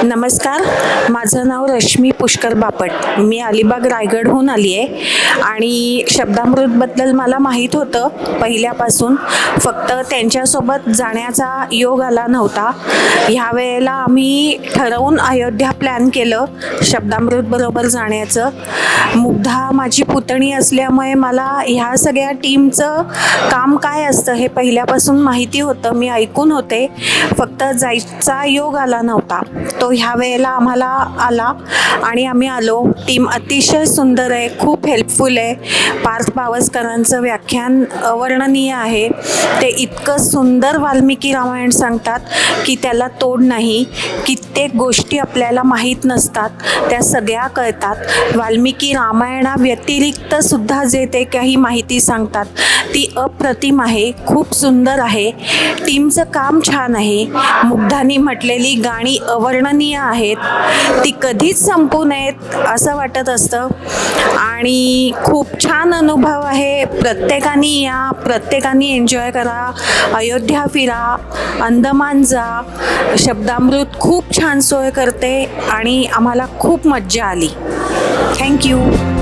नमस्कार, माझं नाव रश्मी पुष्कर बापट. मी अलिबाग रायगडहून आली आहे आणि शब्दामृतबद्दल मला माहीत होतं पहिल्यापासून, फक्त त्यांच्यासोबत जाण्याचा योग आला नव्हता. ह्या वेळेला आम्ही ठरवून अयोध्या प्लॅन केलं शब्दामृतबरोबर जाण्याचं. मुग्धा माझी पुतणी असल्यामुळे मला ह्या सगळ्या टीमचं काम काय असतं हे पहिल्यापासून माहिती होतं, मी ऐकून होते, फक्त जायचा योग आला नव्हता. तो ह्या वेळेला आम्हाला आला आणि आम्ही आलो. टीम अतिशय सुंदर आहे, खूप हेल्पफुल आहे. पार्थ पावसकरांचं व्याख्यान अवर्णनीय आहे. ते इतकं सुंदर वाल्मिकी रामायण सांगतात की त्याला तोड नाही. कित्येक गोष्टी आपल्याला माहीत नसतात, त्या सगळ्या कळतात. वाल्मिकी रामायणाव्यतिरिक्त सुद्धा जे ते काही माहिती सांगतात ती अप्रतिम आहे, खूप सुंदर आहे. टीमचं काम छान आहे. मुग्धानी म्हटलेली गाणी अवर्णनीय आहेत, ती कधीच संपू नयेत असं वाटत असतं. आणि खूप छान अनुभव आहे. प्रत्येकाने एन्जॉय करा, अयोध्या फिरा, अंदमान जा. शब्दामृत खूप छान सोय करते आणि आम्हाला खूप मज्जा आली. थँक्यू.